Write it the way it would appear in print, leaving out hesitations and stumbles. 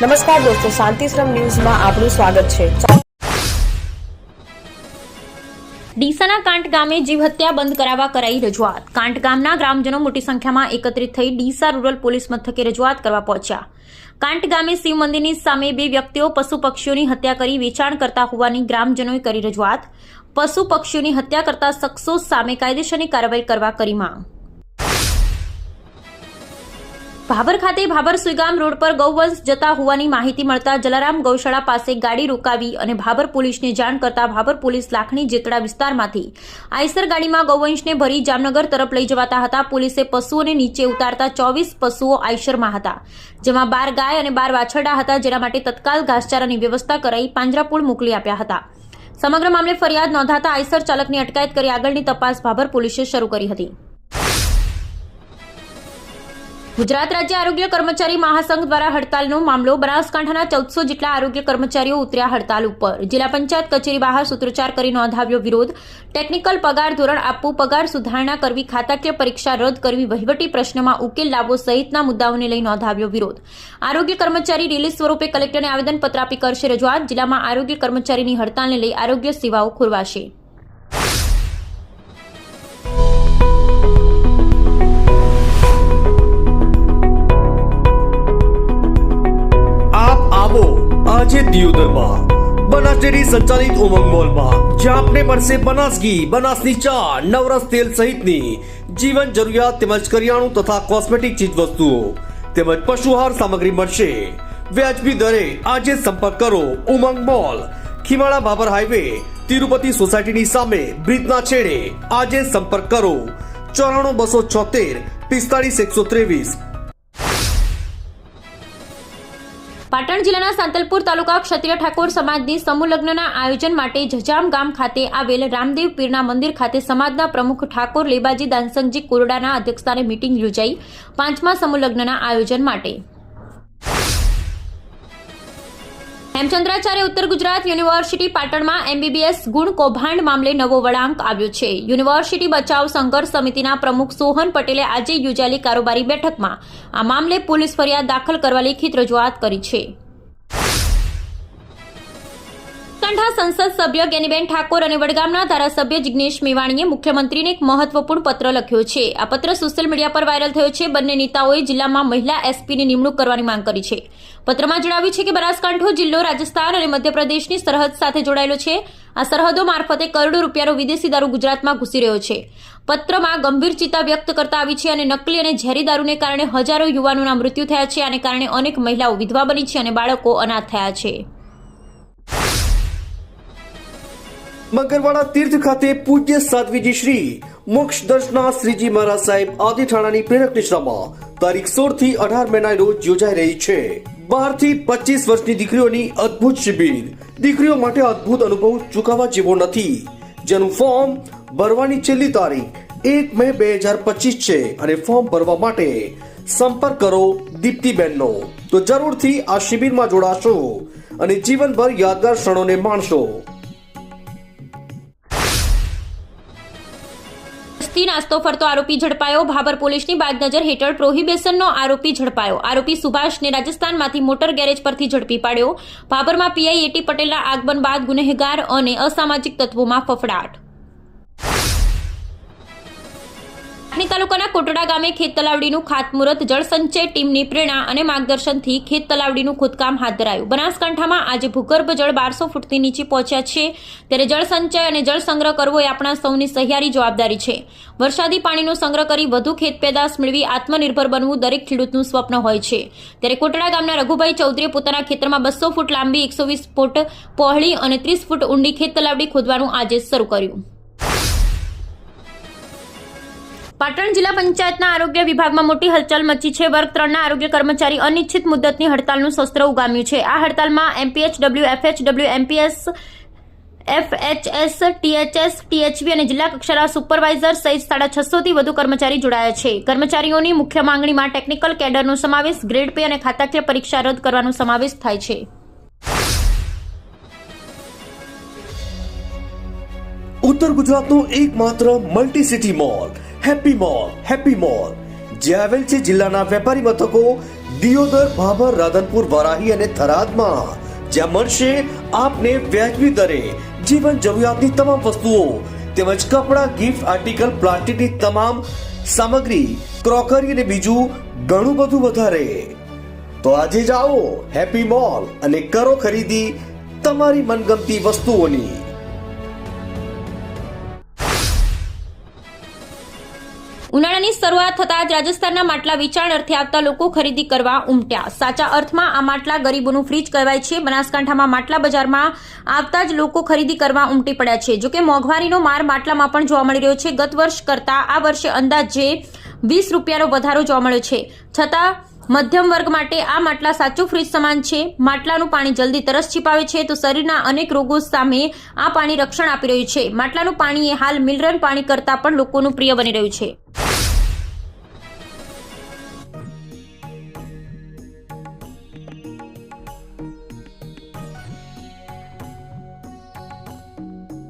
નમસ્કાર દોસ્તો, શાંતિશ્રમ ન્યૂઝમાં આપનું સ્વાગત છે। ડીસાના કાંટ ગામે જીવહત્યા બંધ કરાવવા કરાઈ રજૂઆત। કાંટ ગામના ગ્રામજનો મોટી સંખ્યામાં એકત્રિત થઈ ડીસા રૂરલ પોલીસ મથકે રજૂઆત કરવા પહોંચ્યા। કાંટ ગામે શિવ મંદિરની સામે બે વ્યક્તિઓ પશુ પક્ષીઓની હત્યા કરી વેચાણ કરતા હોવાની ગ્રામજનોએ કરી રજૂઆત। પશુ પક્ષીઓની હત્યા કરતા શખ્સો સામે કાયદેસરની કાર્યવાહી કરવા કરી માંગ। ભાભર ખાતે ભાભર સુઈગામ રોડ પર ગૌવંશ જતા હોવાની માહિતી મળતા જલારામ ગૌશાળા પાસે ગાડી રોકાવી અને ભાભર પોલીસને જાણ કરતા ભાભર પોલીસ લાખણી જેતડા વિસ્તારમાંથી આઈસર ગાડીમાં ગૌવંશને ભરી જામનગર તરફ લઈ જવાતા હતા। પોલીસે પશુઓને નીચે ઉતારતા 24 પશુઓ આઈસરમાં હતા, જેમાં 12 ગાય અને 12 વાછરડા હતા, જેના માટે તત્કાલ ઘાસચારાની વ્યવસ્થા કરાઈ પાંજરાપોળ મોકલી આપ્યા હતા। સમગ્ર મામલે ફરિયાદ નોંધાતા આઈસર ચાલકની અટકાયત કરી આગળની તપાસ ભાભર પોલીસે શરૂ કરી હતી। ગુજરાત રાજ્ય આરોગ્ય કર્મચારી મહાસંઘ દ્વારા હડતાલનો મામલો। બનાસકાંઠાના 1400 જેટલા આરોગ્ય કર્મચારીઓ ઉતર્યા હડતાલ ઉપર। જિલ્લા પંચાયત કચેરી બહાર સૂત્રોચ્ચાર કરી નોંધાવ્યો વિરોધ। ટેકનિકલ પગાર ધોરણ આપવું, પગાર સુધારણા કરવી, ખાતાકીય પરીક્ષા રદ કરવી, વહીવટી પ્રશ્નમાં ઉકેલ લાવવો સહિતના મુદ્દાઓને લઈ નોંધાવ્યો વિરોધ। આરોગ્ય કર્મચારી રિલીઝ સ્વરૂપે કલેક્ટરને આવેદનપત્ર આપી કરશે રજૂઆત। જિલ્લામાં આરોગ્ય કર્મચારીની હડતાલને લઈ આરોગ્ય સેવાઓ ખોરવાશે। આજે દિયોદરમાં બનાસ ડેરી સંચાલિત ઉમંગ મોલમાં જ્યાં આપને મળશે બનાસ ઘી, બનાસની ચા, નવરસ તેલ સહિતની જીવન જરૂરિયાત તેમજ કરિયાણું તથા કોસ્મેટિક ચીજ વસ્તુઓ તેમજ પશુઆહાર સામગ્રી મળશે વ્યાજબી દરે। આજે સંપર્ક કરો ઉમંગ મોલ, ખીમાળા ભાભર હાઈવે, તિરુપતિ સોસાયટીની સામે બ્રિજના છેડે। આજે સંપર્ક કરો 94 276 45 123। પાટણ જિલ્લાના સાંતલપુર તાલુકા ક્ષત્રિય ઠાકોર સમાજની સમૂહ લગ્નના આયોજન માટે જજામ ગામ ખાતે આવેલ રામદેવ પીરના મંદિર ખાતે સમાજના પ્રમુખ ઠાકોર લેબાજી દાનસંગજી કોરડાના અધ્યક્ષસ્થાને મીટિંગ યોજાઈ 5મા સમૂહ લગ્નના આયોજન માટે। હેમચંદ્રાચાર્ય ઉત્તર ગુજરાત યુનિવર્સિટી પાટણમાં MBBS ગુણ કૌભાંડ મામલે નવો વળાંક આવ્યો છે। યુનિવર્સિટી બચાવ સંઘર્ષ સમિતિના પ્રમુખ સોહન પટેલે આજે યોજાયેલી કારોબારી બેઠકમાં આ મામલે પોલીસ ફરિયાદ દાખલ કરવા લેખિત રજૂઆત કરી છે। સંસદ સભ્ય જ્ઞાનીબેન ઠાકોર અને વડગામના ધારાસભ્ય જિગ્નેશ મેવાણીએ મુખ્યમંત્રીને એક મહત્વપૂર્ણ પત્ર લખ્યો છે। આ પત્ર સોશિયલ મીડિયા પર વાયરલ થયો છે। બંને નેતાઓએ જિલ્લામાં મહિલા એસપીની નિમણૂક કરવાની માંગ કરી છે। પત્રમાં જણાવ્યું છે કે બનાસકાંઠો જિલ્લો રાજસ્થાન અને મધ્યપ્રદેશની સરહદ સાથે જોડાયેલો છે। આ સરહદો મારફતે કરોડો રૂપિયાનો વિદેશી દારૂ ગુજરાતમાં ઘૂસી રહ્યો છે। પત્રમાં ગંભીર ચિંતા વ્યક્ત કરતા આવી છે અને નકલી અને ઝેરી દારૂને કારણે હજારો યુવાનોના મૃત્યુ થયા છે। આને કારણે અનેક મહિલાઓ વિધવા બની છે અને બાળકો અનાથ થયા છે। મગરવાડા તીર્થ ખાતે પૂજ્ય સાધ્વીજી શ્રી મોક્ષ દર્શના શ્રીજી મહારાજ સાહેબ આદિ ઠાણાની પ્રેરક નિશ્રામાં તારીખ 16 થી 18 મેના રોજ યોજાઈ રહી છે। 12 થી 25 વર્ષની દીકરીઓની અદ્ભુત શિબિર। દીકરીઓ માટે અદ્ભુત અનુભવ ચૂકવવા જેવો નથી, જેનું ફોર્મ ભરવાની છેલ્લી તારીખ 1 મે 2025 છે અને ફોર્મ ભરવા માટે સંપર્ક કરો દીપ્તિબેનનો। તો જરૂરથી આ શિબિરમાં જોડાશો અને જીવનભર યાદગાર ક્ષણોને માણશો। નાસ્તો ફરતો આરોપી ઝડપાયો। ભાભર પોલીસની બાદનજર હેઠળ પ્રોહિબિશનનો આરોપી ઝડપાયો। આરોપી સુભાષને રાજસ્થાનમાંથી મોટર ગેરેજ પરથી ઝડપી પાડ્યો। ભાભરમાં પીઆઈ એટી પટેલના આગમન બાદ ગુનેગાર અને અસામાજિક તત્વોમાં ફફડાટ। તાલુકાના કોટડા ગામે ખેત તલાવડીનું ખાતમુહૂર્ત। જળસંચય ટીમની પ્રેરણા અને માર્ગદર્શનથી ખેત તલાવડીનું ખોદકામ હાથ ધરાયું। બનાસકાંઠામાં આજે ભૂગર્ભ જળ 1200 ફૂટથી નીચે પહોંચ્યા છે, ત્યારે જળસંચય અને જળ સંગ્રહ કરવો એ આપણા સૌની સહિયારી જવાબદારી છે। વરસાદી પાણીનો સંગ્રહ કરી વધુ ખેત પેદાશ મેળવી આત્મનિર્ભર બનવું દરેક ખેડૂતનું સ્વપ્ન હોય છે। ત્યારે કોટડા ગામના રઘુભાઈ ચૌધરીએ પોતાના ખેતરમાં 200 ફૂટ લાંબી, 120 ફૂટ પહોળી અને 30 ફૂટ ઊંડી ખેત તલાવડી ખોદવાનું આજે શરૂ કર્યું। પાટણ જિલ્લા પંચાયતના આરોગ્ય વિભાગમાં મોટી હલચલ મચી છે। વર્ગ 3ના આરોગ્ય કર્મચારી અનિશ્ચિત મુદ્દતની હડતાલનું શસ્ત્ર ઉગામ્યું છે। આ હડતાલમાં MPHW, FHW, MPS, FHS, THS, THV અને જિલ્લા કક્ષાના સુપરવાઇઝર સહિત 650 થી વધુ કર્મચારી જોડાયા છે। કર્મચારીઓની મુખ્ય માંગણીમાં ટેકનિકલ કેડરનો સમાવેશ, ગ્રેડ પે અને ખાતાકીય પરીક્ષા રદ કરવાનો સમાવેશ થાય છે। ઉત્તર ગુજરાતનો એકમાત્ર multi city mall happy mall, જે આવેલ છે જિલ્લાના વેપારી મથકો દિયોદર, ભાભર, રાધનપુર, વરાહી અને થરાદમાં, જ્યાં મળશે આપને વ્યાજબી દરે જીવન જરૂરિયાતની તમામ વસ્તુઓ તેમજ કપડાં, ગિફ્ટ આર્ટિકલ, પ્લાસ્ટિકની તમામ સામગ્રી, ક્રોકરી અને બીજું ઘણું બધું વધારે. તો આજે જ આવો હેપી મોલ અને કરો ખરીદી તમારી મનગમતી વસ્તુઓની. ઉનાળાની શરૂઆત થતાં જ રાજસ્થાનના માટલા વેચાણ અર્થે આવતા લોકો ખરીદી કરવા ઉમટ્યા. સાચા અર્થમાં આ માટલા ગરીબોનું ફ્રીજ કહેવાય છે. બનાસકાંઠામાં માટલા બજારમાં આવતા જ લોકો ખરીદી કરવા ઉમટી પડ્યા છે. જોકે મોંઘવારીનો માર માટલામાં પણ જોવા મળી રહ્યો છે. ગત વર્ષ કરતાં આ વર્ષે અંદાજે 20 રૂપિયાનો વધારો જોવા મળ્યો છે. છતાં મધ્યમ વર્ગ માટે આ માટલા સાચું ફ્રીજ સમાન છે. માટલાનું પાણી જલ્દી તરસ છીપાવે છે તો શરીરના અનેક રોગો સામે આ પાણી રક્ષણ આપી રહ્યું છે. માટલાનું પાણી એ હાલ મિનરલ પાણી કરતાં પણ લોકોનું પ્રિય બની રહ્યું છે.